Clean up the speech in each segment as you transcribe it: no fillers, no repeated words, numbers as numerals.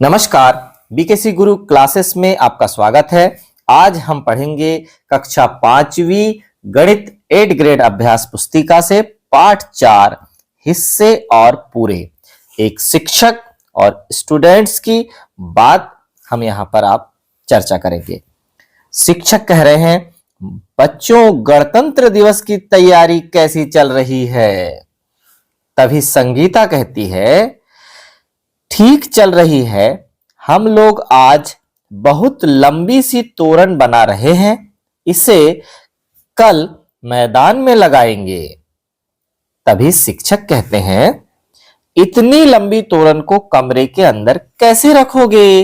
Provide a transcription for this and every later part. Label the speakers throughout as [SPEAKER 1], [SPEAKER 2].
[SPEAKER 1] नमस्कार, बीकेसी गुरु क्लासेस में आपका स्वागत है। आज हम पढ़ेंगे कक्षा 5वीं गणित 8 ग्रेड अभ्यास पुस्तिका से पाठ 4 हिस्से और पूरे। एक शिक्षक और स्टूडेंट्स की बात हम यहाँ पर आप चर्चा करेंगे। शिक्षक कह रहे हैं, बच्चों गणतंत्र दिवस की तैयारी कैसी चल रही है? तभी संगीता कहती है, ठीक चल रही है। हम लोग आज बहुत लंबी सी तोरण बना रहे हैं, इसे कल मैदान में लगाएंगे। तभी शिक्षक कहते हैं, इतनी लंबी तोरण को कमरे के अंदर कैसे रखोगे?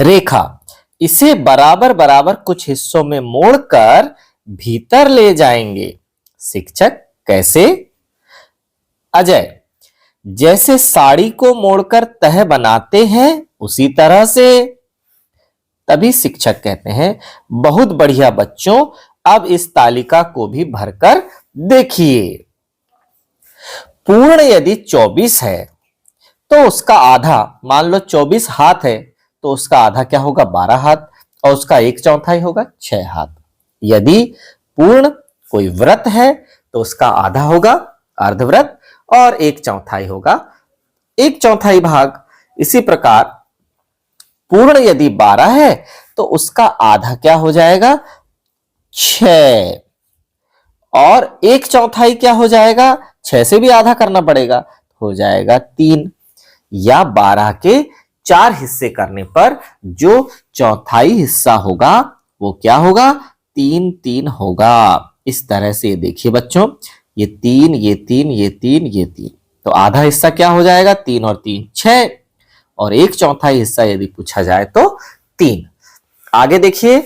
[SPEAKER 1] रेखा, इसे बराबर बराबर कुछ हिस्सों में मोड़कर भीतर ले जाएंगे। शिक्षक, कैसे? अजय, जैसे साड़ी को मोड़कर तह बनाते हैं उसी तरह से। तभी शिक्षक कहते हैं, बहुत बढ़िया बच्चों, अब इस तालिका को भी भरकर देखिए। पूर्ण यदि 24 है तो उसका आधा, मान लो 24 हाथ है तो उसका आधा क्या होगा? 12 हाथ, और उसका 1/4 होगा 6 हाथ। यदि पूर्ण कोई व्रत है तो उसका आधा होगा अर्धव्रत और 1/4 होगा 1/4 भाग। इसी प्रकार पूर्ण यदि 12 है तो उसका आधा क्या हो जाएगा? 6, और 1/4 क्या हो जाएगा? 6 से भी आधा करना पड़ेगा, हो जाएगा 3। या 12 के 4 हिस्से करने पर जो चौथाई हिस्सा होगा वो क्या होगा? 3 होगा। इस तरह से देखिए बच्चों, ये 3, ये 3, ये 3, ये 3, तो आधा हिस्सा क्या हो जाएगा? 3 और 3 6, और 1/4 हिस्सा यदि पूछा जाए तो 3। आगे देखिए,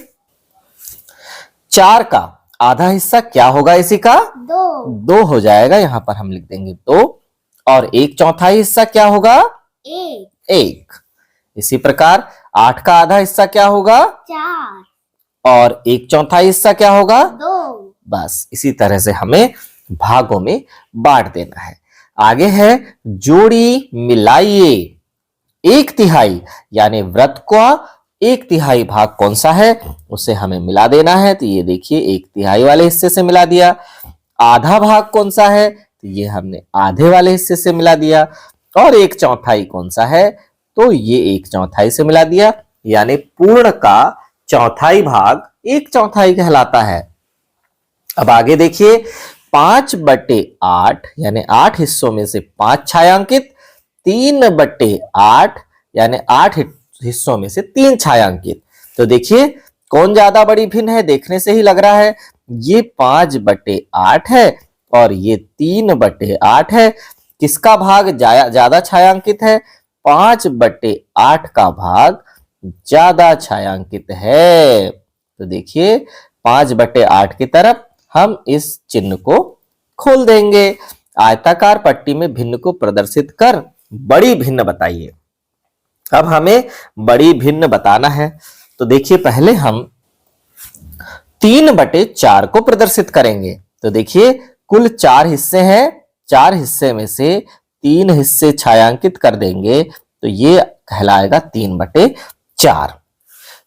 [SPEAKER 1] 4 का आधा हिस्सा क्या होगा? इसी का 2 हो जाएगा, यहां पर हम लिख देंगे 2, और 1/4 हिस्सा क्या होगा? 1। इसी प्रकार 8 का आधा हिस्सा क्या होगा?
[SPEAKER 2] 4,
[SPEAKER 1] और 1/4 हिस्सा क्या होगा?
[SPEAKER 2] 2।
[SPEAKER 1] बस इसी तरह से हमें भागों में बांट देना है। आगे है जोड़ी मिलाइए। 1/3 यानी व्रत का 1/3 भाग कौन सा है उसे हमें मिला देना है। तो ये देखिए 1/3 वाले हिस्से से मिला दिया। आधा भाग कौन सा है? तो ये हमने आधे वाले हिस्से से मिला दिया। और 1/4 कौन सा है? तो ये 1/4 से मिला दिया। यानी पूर्ण का चौथाई भाग 1/4 कहलाता है। अब आगे देखिए, 5/8 यानी 8 हिस्सों में से 5 छायांकित, 3/8 यानी 8 हिस्सों में से 3 छायांकित। तो देखिए कौन ज्यादा बड़ी भिन्न है? देखने से ही लग रहा है ये 5/8 है और ये 3/8 है। किसका भाग ज्यादा छायांकित है? 5/8 का भाग ज्यादा छायांकित है। तो देखिए 5/8 की तरफ हम इस चिन्ह को खोल देंगे। आयताकार पट्टी में भिन्न को प्रदर्शित कर बड़ी भिन्न बताइए। अब हमें बड़ी भिन्न बताना है, तो देखिए पहले हम 3/4 को प्रदर्शित करेंगे। तो देखिए कुल 4 हिस्से हैं, 4 हिस्से में से 3 हिस्से छायांकित कर देंगे तो ये कहलाएगा 3/4।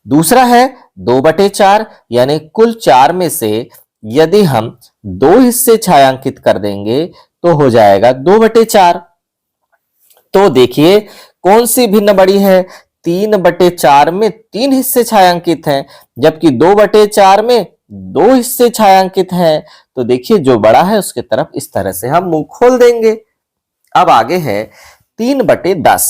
[SPEAKER 1] दूसरा है 2/4 यानी कुल 4 में से यदि हम 2 हिस्से छायांकित कर देंगे तो हो जाएगा 2/4। तो देखिए कौन सी भिन्न बड़ी है? 3/4 में 3 हिस्से छायांकित हैं, जबकि 2/4 में 2 हिस्से छायांकित हैं। तो देखिए जो बड़ा है उसके तरफ इस तरह से हम मुंह खोल देंगे। अब आगे है 3/10।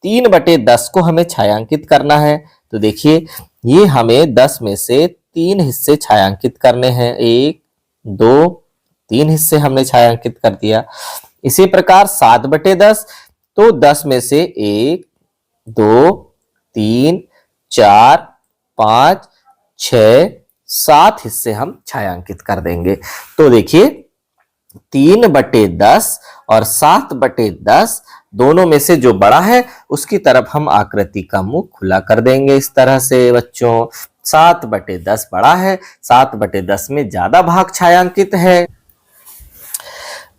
[SPEAKER 1] 3/10 को हमें छायांकित करना है। तो देखिए ये हमें 10 में से 3 हिस्से छायांकित करने हैं। 1 2 3 हिस्से हमने छायांकित कर दिया। इसी प्रकार 7/10, तो 10 में से 1 2 3 4 5 6 7 हिस्से हम छायांकित कर देंगे। तो देखिए 3/10 और 7/10 दोनों में से जो बड़ा है उसकी तरफ हम आकृति का मुंह खुला कर देंगे इस तरह से। बच्चों 7/10 बड़ा है, 7/10 में ज्यादा भाग छायांकित है।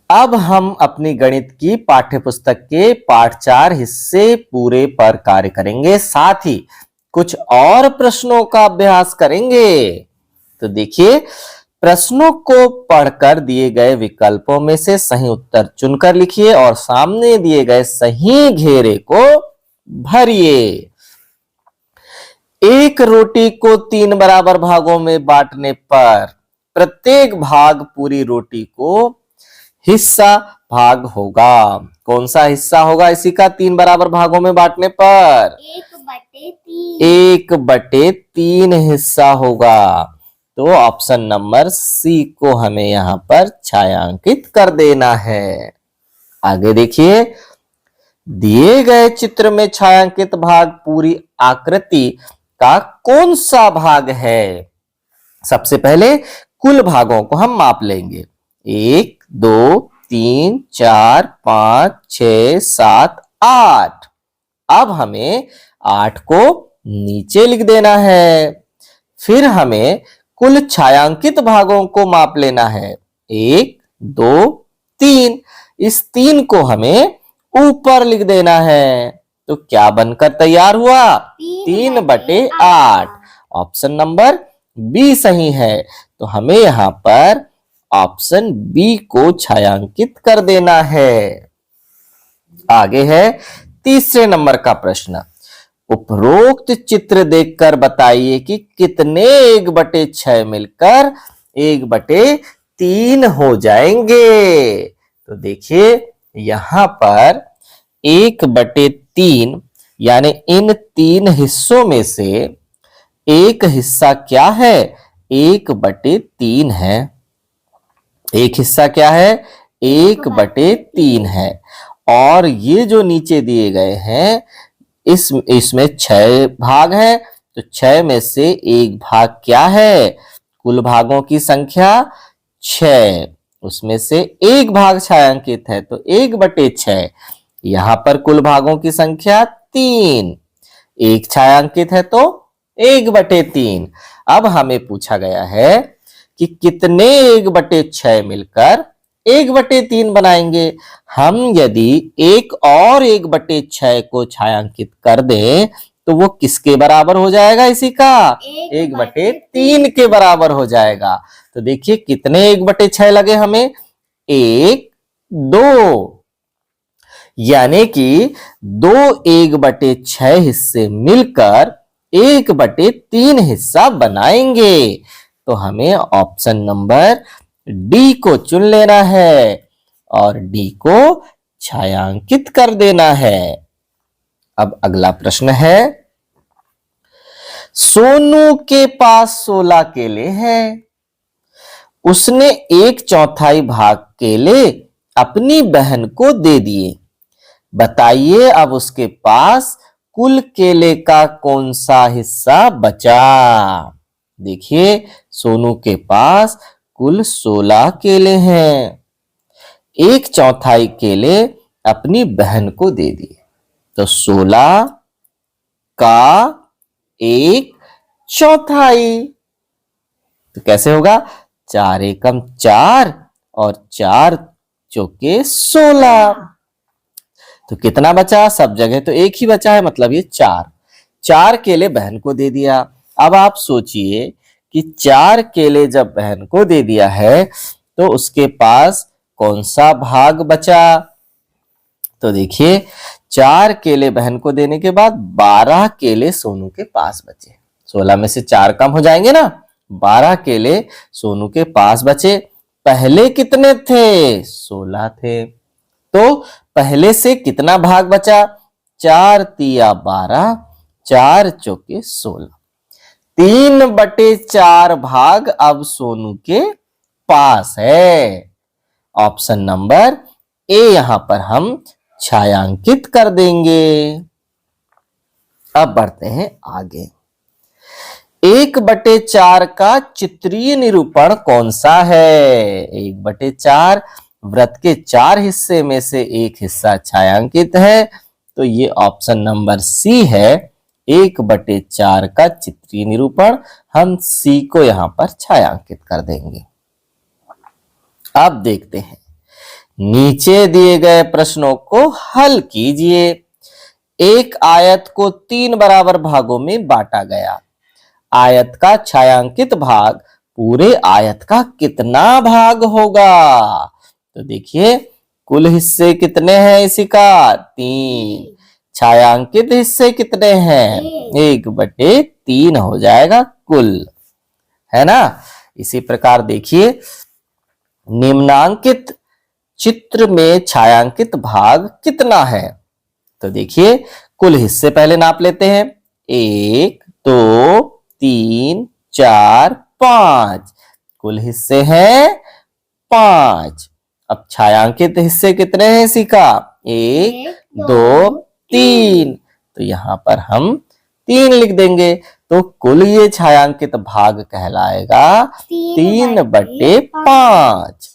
[SPEAKER 1] अब हम अपनी गणित की पाठ्यपुस्तक के पाठ 4 हिस्से पूरे पर कार्य करेंगे, साथ ही कुछ और प्रश्नों का अभ्यास करेंगे। तो देखिए, प्रश्नों को पढ़कर दिए गए विकल्पों में से सही उत्तर चुनकर लिखिए और सामने दिए गए सही घेरे को भरिए। एक रोटी को 3 बराबर भागों में बांटने पर प्रत्येक भाग पूरी रोटी को हिस्सा भाग होगा। कौन सा हिस्सा होगा इसी का 3 बराबर भागों में बांटने पर? 1/3 हिस्सा होगा। तो ऑप्शन नंबर सी को हमें यहां पर छायांकित कर देना है। आगे देखिए, दिए गए चित्र में छायांकित भाग पूरी आकृति का कौन सा भाग है? सबसे पहले कुल भागों को हम माप लेंगे। 1, 2, 3, 4, 5, 6, 7, 8। अब हमें 8 को नीचे लिख देना है। फिर हमें कुल छायांकित भागों को माप लेना है। 1, 2, 3। इस 3 को हमें ऊपर लिख देना है। तो क्या बनकर तैयार हुआ? 3/8। ऑप्शन नंबर बी सही है। तो हमें यहां पर ऑप्शन बी को छायांकित कर देना है। आगे है तीसरे नंबर का प्रश्न। उपरोक्त चित्र देखकर बताइए कि कितने 1/6 मिलकर 1/3 हो जाएंगे। तो देखिए, यहां पर 1/3 यानी इन 3 हिस्सों में से एक हिस्सा क्या है? 1/3 है। एक हिस्सा क्या है? 1/3 है। और ये जो नीचे दिए गए हैं, इसमें 6 भाग हैं। तो 6 में से एक भाग क्या है? कुल भागों की संख्या 6, उसमें से एक भाग छायांकित है, तो 1/6। यहां पर कुल भागों की संख्या 3, एक छायांकित है तो 1/3। अब हमें पूछा गया है कि कितने 1/6 मिलकर 1/3 बनाएंगे। हम यदि एक और 1/6 को छायांकित कर दें तो वो किसके बराबर हो जाएगा? इसी का 1/3 के बराबर हो जाएगा। तो देखिए, कितने 1/6 लगे हमें? 1, 2। यानी कि 2 1/6 हिस्से मिलकर 1/3 हिस्सा बनाएंगे। तो हमें ऑप्शन नंबर डी को चुन लेना है और डी को छायांकित कर देना है। अब अगला प्रश्न है, सोनू के पास 16 केले हैं। उसने 1/4 भाग केले अपनी बहन को दे दिए। बताइए अब उसके पास कुल केले का कौन सा हिस्सा बचा? देखिए, सोनू के पास कुल 16 केले हैं। 1/4 केले अपनी बहन को दे दिए। तो 16 का 1/4। तो कैसे होगा? 4 एकम 4 और 4 चौके 16। तो कितना बचा? सब जगह तो एक ही बचा है, मतलब ये 4 केले बहन को दे दिया। अब आप सोचिए कि 4 केले जब बहन को दे दिया है तो उसके पास कौन सा भाग बचा? तो देखिए, 4 केले बहन को देने के बाद 12 केले सोनू के पास बचे। 16 में से 4 कम हो जाएंगे ना, 12 केले सोनू के पास बचे। पहले कितने थे? 16 थे। तो पहले से कितना भाग बचा? 4 तिया 12, 4 चौके 16। 3/4 भाग अब सोनू के पास है। ऑप्शन नंबर ए यहां पर हम छायांकित कर देंगे। अब बढ़ते हैं आगे। 1/4 का चित्रीय निरूपण कौन सा है? 1/4 वृत्त के 4 हिस्से में से एक हिस्सा छायांकित है। तो ये ऑप्शन नंबर सी है, 1/4 का चित्रीय निरूपण। हम सी को यहां पर छायांकित कर देंगे। अब देखते हैं, नीचे दिए गए प्रश्नों को हल कीजिए। एक आयत को 3 बराबर भागों में बांटा गया। आयत का छायांकित भाग पूरे आयत का कितना भाग होगा? तो देखिए कुल हिस्से कितने हैं इसी का? 3। छायांकित हिस्से कितने हैं? 1/3 हो जाएगा कुल, है ना। इसी प्रकार देखिए निम्नांकित चित्र में छायांकित भाग कितना है? तो देखिए कुल हिस्से पहले नाप लेते हैं। 1 2 3 4 5। कुल हिस्से हैं 5। अब छायांकित हिस्से कितने हैं इसी का? 1 2 3। तो यहां पर हम 3 लिख देंगे। तो कुल ये छायांकित भाग कहलाएगा 3/5।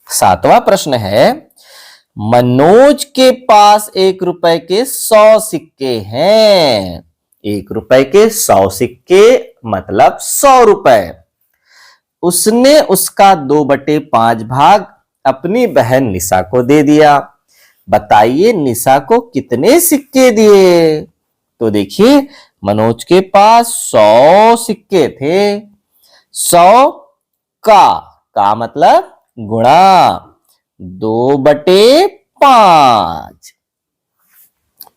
[SPEAKER 1] 7वां प्रश्न है, मनोज के पास 1 रुपए के 100 सिक्के हैं। 1 रुपए के 100 सिक्के मतलब 100 रुपए। उसने उसका 2/5 भाग अपनी बहन निशा को दे दिया। बताइए निशा को कितने सिक्के दिए? तो देखिए मनोज के पास 100 सिक्के थे। 100 का मतलब गुणा 2/5।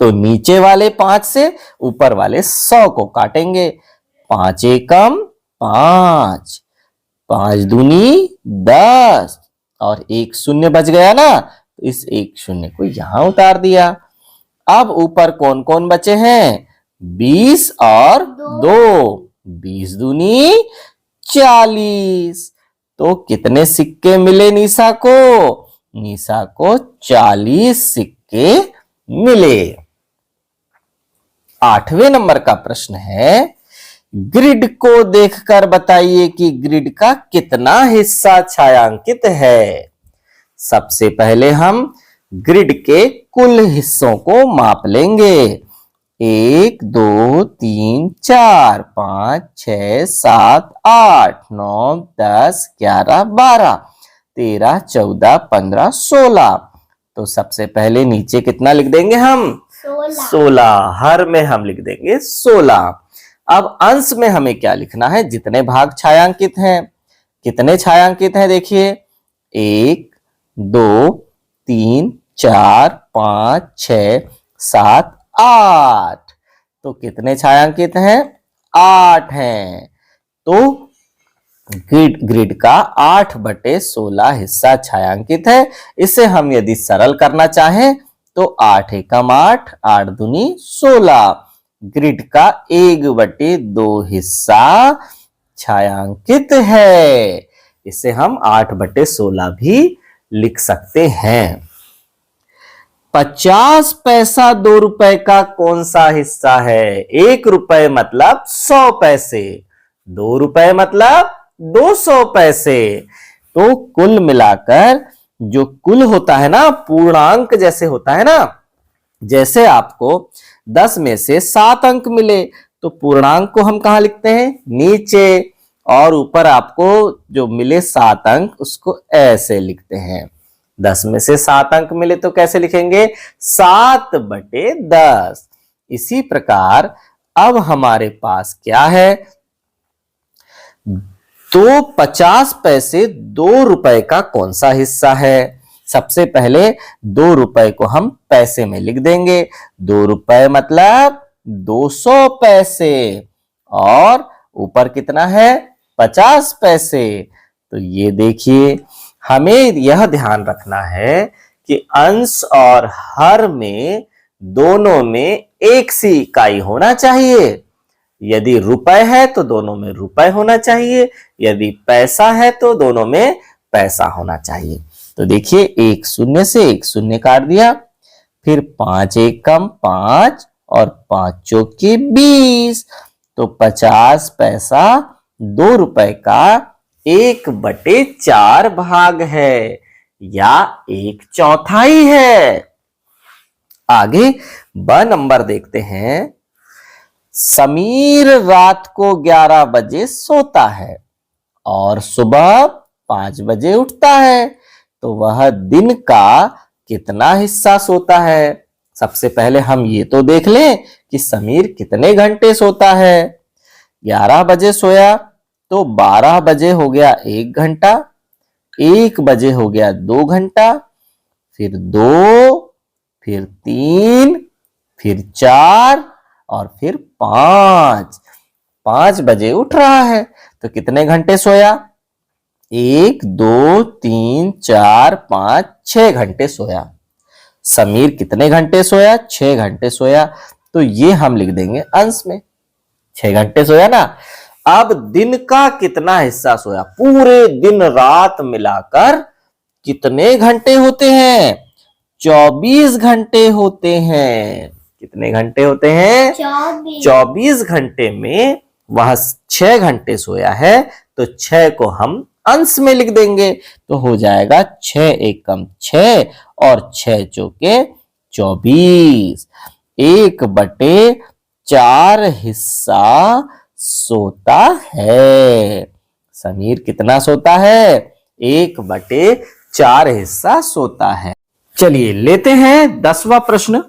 [SPEAKER 1] तो नीचे वाले 5 से ऊपर वाले 100 को काटेंगे। 5 एकम 5, 5 दूनी 10 और 1 शून्य बच गया ना, तो इस 1 शून्य को यहां उतार दिया। अब ऊपर कौन कौन बचे हैं? 20 और 2। 20 दूनी 40। तो कितने सिक्के मिले निशा को? निशा को 40 सिक्के मिले। 8वें नंबर का प्रश्न है, ग्रिड को देखकर बताइए कि ग्रिड का कितना हिस्सा छायांकित है। सबसे पहले हम ग्रिड के कुल हिस्सों को माप लेंगे। 1 2 3 4 5 6 7 8 9 10 11 12 13 14 15 16। तो सबसे पहले नीचे कितना लिख देंगे हम? 16। हर में हम लिख देंगे 16। अब अंश में हमें क्या लिखना है? जितने भाग छायांकित हैं। कितने छायांकित हैं? देखिए 1 2 3 4 5 6 7 8। तो कितने छायांकित हैं? 8 हैं। तो ग्रिड का 8/16 हिस्सा छायांकित है। इसे हम यदि सरल करना चाहें तो 8 एकम 8, 8 दूनी 16। ग्रिड का 1/2 हिस्सा छायांकित है। इसे हम 8/16 भी लिख सकते हैं। 50 पैसा 2 रुपए का कौन सा हिस्सा है? 1 रुपए मतलब 100 पैसे, 2 रुपए मतलब 200 पैसे। तो कुल मिलाकर जो कुल होता है ना, पूर्णांक जैसे होता है ना, जैसे आपको 10 में से 7 अंक मिले तो पूर्णांक को हम कहां लिखते हैं? नीचे। और ऊपर आपको जो मिले 7 अंक उसको ऐसे लिखते हैं। 10 में से 7 अंक मिले तो कैसे लिखेंगे? 7/10। इसी प्रकार अब हमारे पास क्या है? तो 50 पैसे 2 रुपए का कौन सा हिस्सा है? सबसे पहले 2 रुपए को हम पैसे में लिख देंगे। 2 रुपए मतलब 200 पैसे। और ऊपर कितना है? 50 पैसे। तो ये देखिए हमें यह ध्यान रखना है कि अंश और हर में दोनों में एक सी इकाई होना चाहिए। यदि रुपए है तो दोनों में रुपए होना चाहिए, यदि पैसा है तो दोनों में पैसा होना चाहिए। तो देखिए 1 शून्य से 1 शून्य काट दिया, फिर 5 एकम 5 और 5 चौके 20। तो 50 पैसा 2 रुपए का 1/4 भाग है या 1/4 है। आगे ब नंबर देखते हैं। समीर रात को 11 बजे सोता है और सुबह 5 बजे उठता है। तो वह दिन का कितना हिस्सा सोता है। सबसे पहले हम ये तो देख लें कि समीर कितने घंटे सोता है। 11 बजे सोया तो 12 बजे हो गया 1 घंटा, 1 बजे हो गया 2 घंटा, फिर 2, फिर 3, फिर 4 और फिर 5। 5 बजे उठ रहा है तो कितने घंटे सोया? 1, 2, 3, 4, 5, 6 घंटे सोया। समीर कितने घंटे सोया? 6 घंटे सोया। तो ये हम लिख देंगे अंश में, 6 घंटे सोया ना। अब दिन का कितना हिस्सा सोया? पूरे दिन रात मिलाकर कितने घंटे होते हैं? 24 घंटे होते हैं। कितने घंटे होते हैं? 24 घंटे में वह 6 घंटे सोया है तो 6 को हम अंश में लिख देंगे तो हो जाएगा 6 एकम 6 और 6 चौके 24। 1/4 हिस्सा सोता है। समीर कितना सोता है? 1/4 हिस्सा सोता है। चलिए लेते हैं 10वां प्रश्न।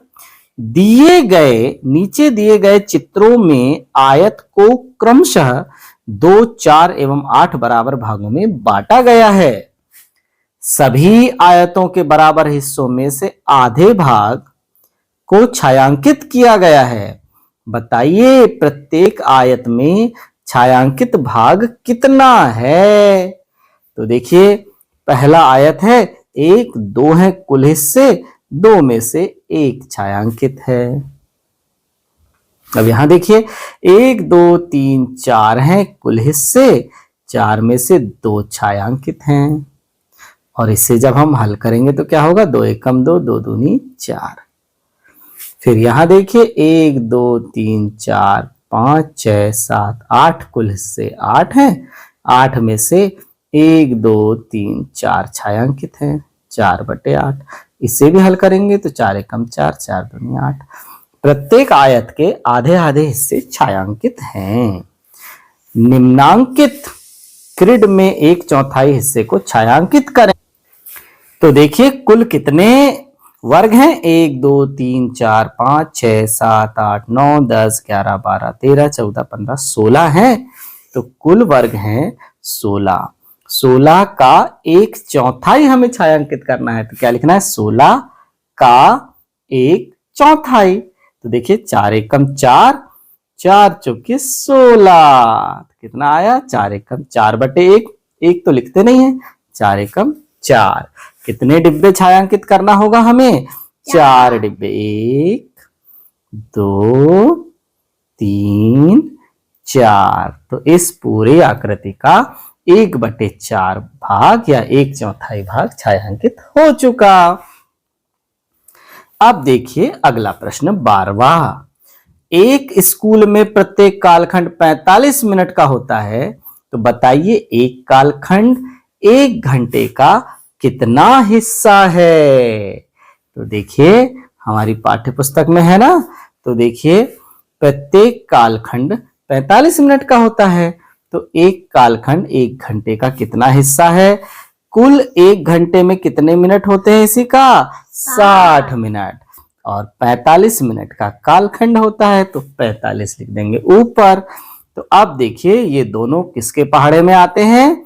[SPEAKER 1] नीचे दिए गए चित्रों में आयत को क्रमशः 2, 4 एवं 8 बराबर भागों में बांटा गया है। सभी आयतों के बराबर हिस्सों में से आधे भाग को छायांकित किया गया है। बताइए प्रत्येक आयत में छायांकित भाग कितना है। तो देखिए पहला आयत है 1, 2 है कुल हिस्से, 2 में से 1 छायांकित है। अब यहां देखिए 1, 2, 3, 4 हैं कुल हिस्से, 4 में से 2 छायांकित हैं। और इससे जब हम हल करेंगे तो क्या होगा? 2 एकम 2, 2 दूनी 4। फिर यहां देखिए 1, 2, 3, 4, 5, 6, 7, 8 कुल हिस्से 8 हैं, 8 में से 1, 2, 3, 4 छायांकित हैं, 4/8। इसे भी हल करेंगे तो 4 एकम 4, 4 दूनी 8। प्रत्येक आयत के आधे आधे हिस्से छायांकित हैं। निम्नांकित ग्रिड में 1/4 हिस्से को छायांकित करें। तो देखिए कुल कितने वर्ग हैं? 1, 2, 3, 4, 5, 6, 7, 8, 9, 10, 11, 12, 13, 14, 15, 16 हैं। तो कुल वर्ग हैं 16। 16 का 1/4 हमें छायांकित करना है तो क्या लिखना है? 16 का 1/4। तो देखिए 4 एकम 4, 4 चौके 16। कितना आया? 4 एकम 4/1। 1 तो लिखते नहीं है, 4 एकम 4। कितने डिब्बे छायांकित करना होगा हमें? 4 डिब्बे। 1, 2, 3, 4। तो इस पूरी आकृति का 1/4 भाग या 1/4 भाग छायांकित हो चुका। अब देखिए अगला प्रश्न 12वां। एक स्कूल में प्रत्येक कालखंड 45 मिनट का होता है तो बताइए एक कालखंड 1 घंटे का कितना हिस्सा है। तो देखिए हमारी पाठ्य पुस्तक में है ना, तो देखिए प्रत्येक कालखंड 45 मिनट का होता है तो एक कालखंड 1 घंटे का कितना हिस्सा है। कुल 1 घंटे में कितने मिनट होते हैं इसी का? 60 मिनट। और 45 मिनट का कालखंड होता है तो 45 लिख देंगे ऊपर। तो अब देखिए ये दोनों किसके पहाड़े में आते हैं?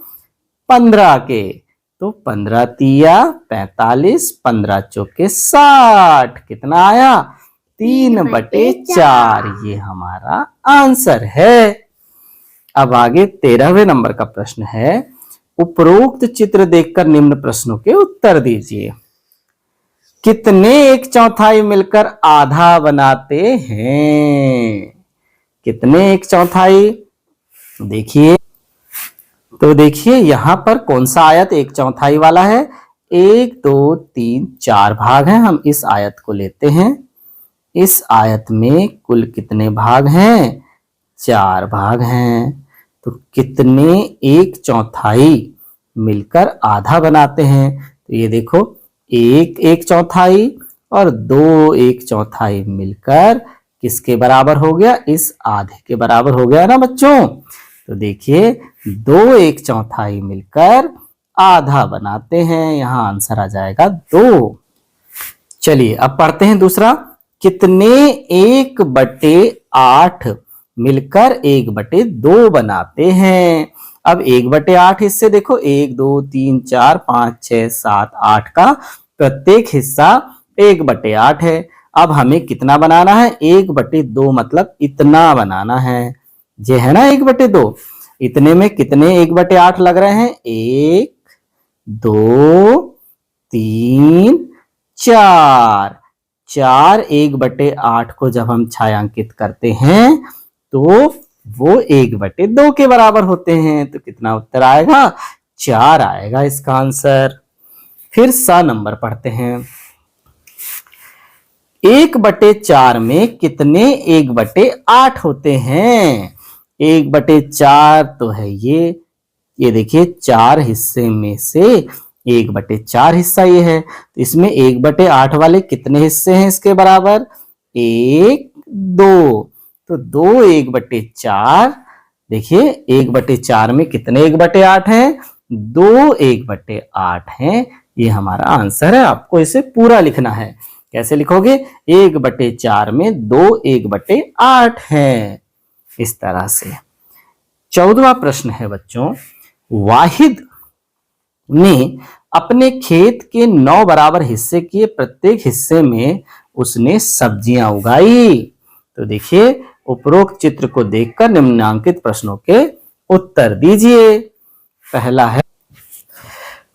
[SPEAKER 1] 15 के। तो 15 तिया 45, 15 चौके 60। कितना आया? 3/4। ये हमारा आंसर है। अब आगे 13वें नंबर का प्रश्न है, उपरोक्त चित्र देखकर निम्न प्रश्नों के उत्तर दीजिए। कितने 1/4 मिलकर आधा बनाते हैं? कितने 1/4? देखिए तो देखिए यहां पर कौन सा आयत 1/4 वाला है? 1, 2, 3, 4 भाग हैं। हम इस आयत को लेते हैं। इस आयत में कुल कितने भाग हैं? 4 भाग हैं। तो कितने 1/4 मिलकर आधा बनाते हैं? तो ये देखो 1 1/4 और 2 1/4 मिलकर किसके बराबर हो गया? इस आधे के बराबर हो गया ना बच्चों। तो देखिए 2 1/4 मिलकर आधा बनाते हैं। यहाँ आंसर आ जाएगा 2। चलिए अब पढ़ते हैं दूसरा। कितने 1/8 मिलकर 1/2 बनाते हैं? अब 1/8 हिस्से देखो, 1 2 3 4 5 6 7 8 का प्रत्येक हिस्सा 1/8 है। अब हमें कितना बनाना है? 1/2 मतलब इतना बनाना है, ये है ना 1/2। इतने में कितने 1/8 लग रहे हैं? 1 2 3 4। 4 1/8 को जब हम छायांकित करते हैं तो वो 1/2 के बराबर होते हैं। तो कितना उत्तर आएगा? 4 आएगा इसका आंसर। फिर सा नंबर पढ़ते हैं। 1/4 में कितने 1/8 होते हैं? 1/4 तो है ये देखिए 4 हिस्से में से 1/4 हिस्सा ये है। तो इसमें 1/8 वाले कितने हिस्से हैं इसके बराबर? 1 2। तो 2 1/4। देखिए 1/4 में कितने 1/8 हैं? 2 1/8 हैं। ये हमारा आंसर है। आपको इसे पूरा लिखना है। कैसे लिखोगे? 1/4 में 2 1/8 हैं। इस तरह से। 14वां प्रश्न है बच्चों। वाहिद ने अपने खेत के 9 बराबर हिस्से किए, प्रत्येक हिस्से में उसने सब्जियां उगाई। तो देखिए उपरोक्त चित्र को देखकर निम्नांकित प्रश्नों के उत्तर दीजिए। पहला है,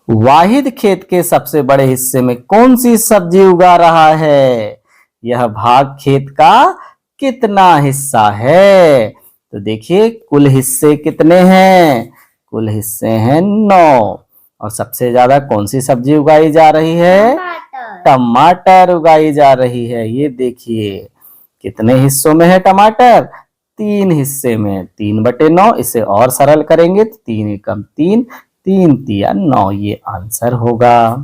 [SPEAKER 1] वाहिद खेत के सबसे बड़े हिस्से में कौन सी सब्जी उगा रहा है? यह भाग खेत का कितना हिस्सा है? तो देखिए कुल हिस्से कितने हैं? कुल हिस्से हैं 9। और सबसे ज्यादा कौन सी सब्जी उगाई जा रही है? टमाटर उगाई जा रही है। ये देखिए कितने हिस्सों में है टमाटर? 3 हिस्से में। 3/9। इसे और सरल करेंगे तो 3 एकम 3, 3 तिया 9, ये आंसर होगा।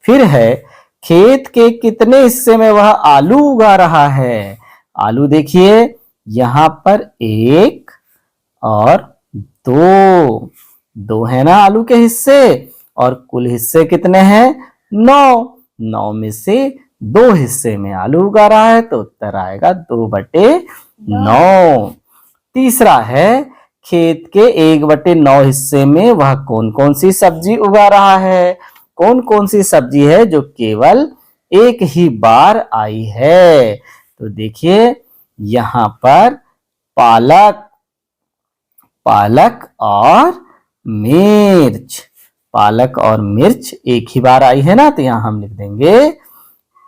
[SPEAKER 1] फिर है, खेत के कितने हिस्से में वह आलू उगा रहा है? आलू देखिए यहां पर 1 और 2 है ना आलू के हिस्से। और कुल हिस्से कितने हैं? 9 में से 2 हिस्से में आलू उगा रहा है। तो उत्तर आएगा 2/9। तीसरा है, खेत के 1/9 हिस्से में वह कौन कौन सी सब्जी उगा रहा है? कौन कौन सी सब्जी है जो केवल एक ही बार आई है? तो देखिए यहां पर पालक और मिर्च। पालक और मिर्च एक ही बार आई है ना। तो यहां हम लिख देंगे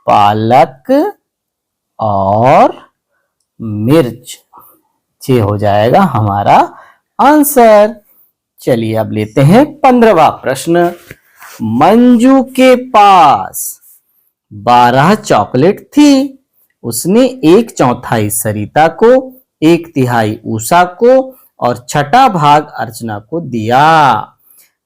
[SPEAKER 1] पालक और मिर्च। ये हो जाएगा हमारा आंसर। चलिए अब लेते हैं 15वां प्रश्न। मंजू के पास 12 चॉकलेट थी। उसने 1/4 सरिता को, 1/3 उषा को और 6ठा भाग अर्चना को दिया।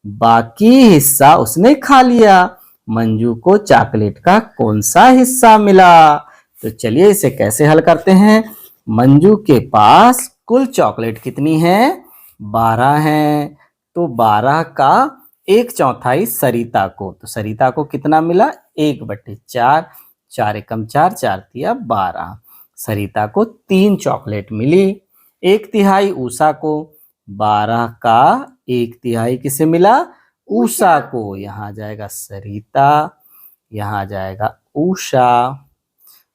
[SPEAKER 1] बाकी हिस्सा उसने खा लिया। मंजू को चॉकलेट का कौन सा हिस्सा मिला? तो चलिए इसे कैसे हल करते हैं। मंजू के पास कुल चॉकलेट कितनी है? 12 है। तो 12 का 1/4 सरिता को। तो सरिता को कितना मिला? 1/4। 4 एकम 4, 4 तिया 12। सरिता को 3 चॉकलेट मिली। 1/3 उषा को। 12 का 1/3 किसे मिला? उषा को। यहाँ आ जाएगा सरिता, यहाँ आ जाएगा उषा।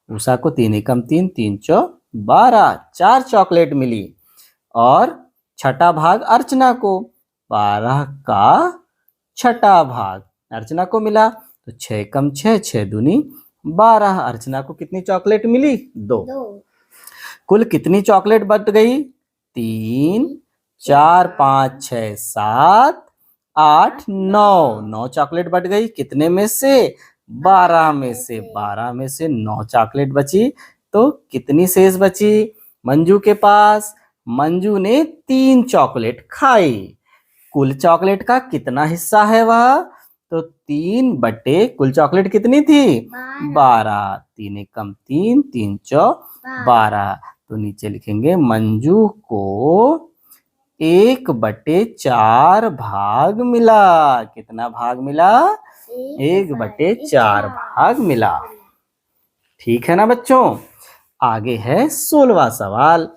[SPEAKER 1] उषा को 3 एकम 3, 3 चौ 12, 4 चॉकलेट मिली। और 6ठा भाग अर्चना को। 12 का 6ठा भाग अर्चना को मिला। तो 6 एकम 6, 6 दूनी 12। अर्चना को कितनी चॉकलेट मिली? 2। कुल कितनी चॉकलेट बच गई? 3 4 5 6 7 8 9 चॉकलेट बच गई। कितने में से? 12 में से। 12 में से 9 चॉकलेट बची। तो कितनी शेष बची मंजू के पास? मंजू ने 3 चॉकलेट खाई। कुल चॉकलेट का कितना हिस्सा है वह? तो 3 कुल चॉकलेट कितनी थी? 12। 3 एकम 3, 3 चौ 12। तो नीचे लिखेंगे मंजू को 1/4 भाग मिला। कितना भाग मिला? 1/4 भाग मिला। ठीक है ना बच्चों। आगे है 16वां सवाल।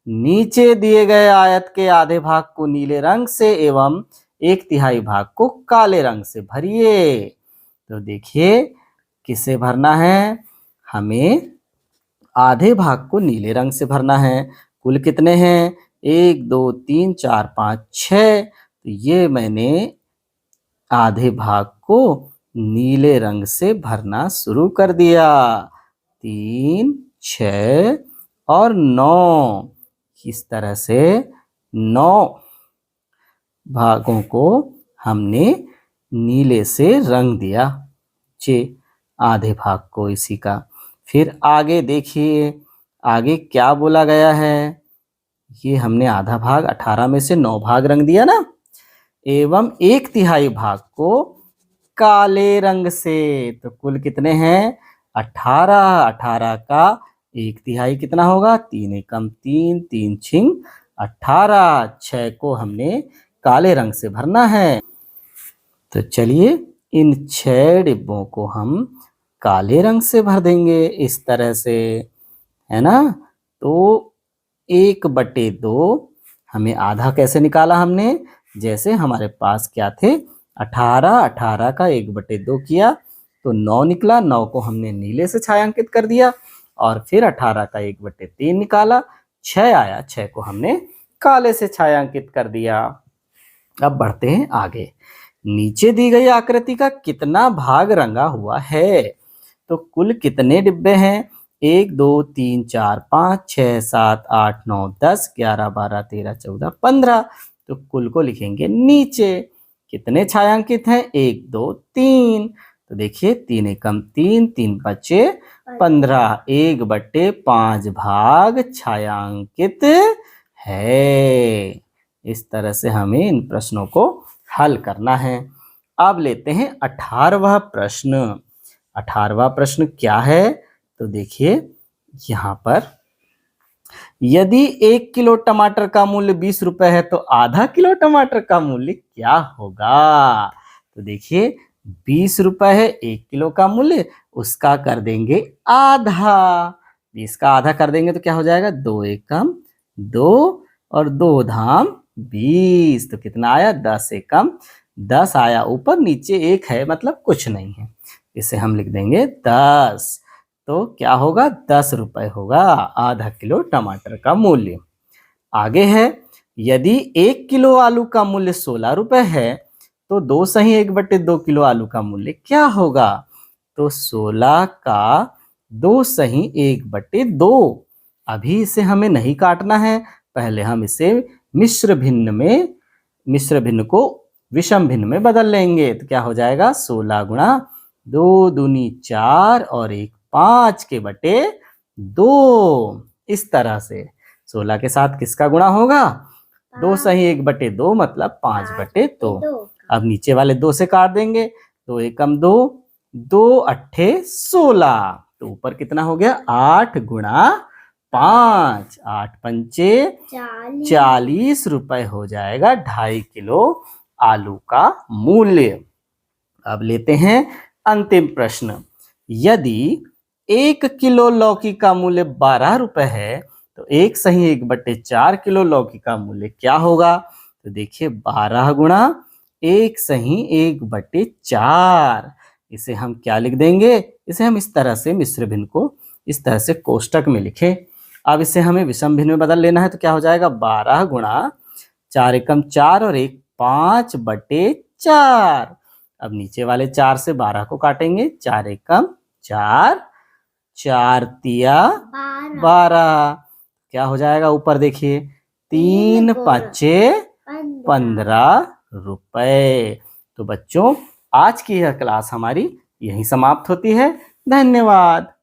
[SPEAKER 1] नीचे दिए गए आयत के आधे भाग को नीले रंग से एवं 1/3 भाग को काले रंग से भरिए। तो देखिए किसे भरना है? हमें आधे भाग को नीले रंग से भरना है। कुल कितने हैं? 1 2 3 4 5 6। तो ये मैंने आधे भाग को नीले रंग से भरना शुरू कर दिया। 3 6 और 9। इस तरह से 9 भागों को हमने नीले से रंग दिया। आधे भाग को इसी का। फिर आगे देखिए आगे क्या बोला गया है। ये हमने आधा भाग 18 में से 9 भाग रंग दिया ना, एवं 1/3 भाग को काले रंग से। तो कुल कितने हैं? 18। 18 का 1/3 कितना होगा? 3 एकम 3 3 छिंग 18। 6 को हमने काले रंग से भरना है। तो चलिए इन 6 डिब्बों को हम काले रंग से भर देंगे इस तरह से, है ना। तो 1/2 हमें आधा कैसे निकाला हमने? जैसे हमारे पास क्या थे? 18। 18 का 1/2 किया तो 9 निकला। 9 को हमने नीले से छायांकित कर दिया और फिर 18 का 1/3 निकाला। 6 आया। 6 को हमने काले से छायांकित कर दिया। अब बढ़ते हैं आगे। नीचे दी गई आकृति का कितना भाग रंगा हुआ है? तो कुल कितने डिब्बे हैं? 1 2 3 4 5 6 7 8 9 10 11 12 13 14 15। तो कुल को लिखेंगे नीचे। कितने छायांकित हैं? 1 2 3। तो देखिए 3 एकम 3 3 बचे 15। 1/5 भाग छायांकित है। इस तरह से हमें इन प्रश्नों को हल करना है। अब लेते हैं 18वां प्रश्न। 18वां प्रश्न क्या है? तो देखिए यहाँ पर यदि 1 किलो टमाटर का मूल्य 20 रुपए है तो आधा किलो टमाटर का मूल्य क्या होगा? तो देखिए 20 रुपए है 1 किलो का मूल्य, उसका कर देंगे आधा। 20 का आधा कर देंगे तो क्या हो जाएगा? 2 एकम 2 और 2 धाम 20। तो कितना आया? 10 एकम 10 आया। ऊपर नीचे 1 है मतलब कुछ नहीं है, इसे हम लिख देंगे 10। तो क्या होगा? 10 रुपए होगा आधा किलो टमाटर का मूल्य। आगे है यदि 1 किलो आलू का मूल्य 16 रुपए है तो 2 सही 1/2 किलो आलू का मूल्य क्या होगा? तो 16 का 2 सही 1/2। अभी इसे हमें नहीं काटना है, पहले हम इसे मिश्र भिन्न को विषम भिन्न में बदल लेंगे। तो क्या हो जाएगा? 16 गुणा 2 दूनी 4 और 1 5 के बटे 2। इस तरह से 16 के साथ किसका गुणा होगा? 2 सही 1/2 मतलब 5/2। अब नीचे वाले 2 से काट देंगे। 2 एकम 2 2 अट्ठे 16। तो ऊपर कितना हो गया? 8 गुणा 5 8 पंचे 40 रुपए हो जाएगा 2.5 किलो आलू का मूल्य। अब लेते हैं अंतिम प्रश्न। यदि 1 किलो लौकी का मूल्य 12 रुपए है तो 1 सही 1/4 किलो लौकी का मूल्य क्या होगा? तो देखिए 12 गुणा 1 सही 1/4। इसे हम क्या लिख देंगे? इसे हम इस तरह से मिश्र भिन्न को इस तरह से कोष्टक में लिखे। अब इसे हमें विषम भिन्न में बदल लेना है। तो क्या हो जाएगा? 12 गुणा 4 एकम 4 और 1 5/4। अब नीचे वाले 4 से 12 को काटेंगे। 4 एकम 4 4 तिया 12। क्या हो जाएगा? ऊपर देखिए 3 5 15 रुपए। तो बच्चों आज की यह क्लास हमारी यहीं समाप्त होती है। धन्यवाद।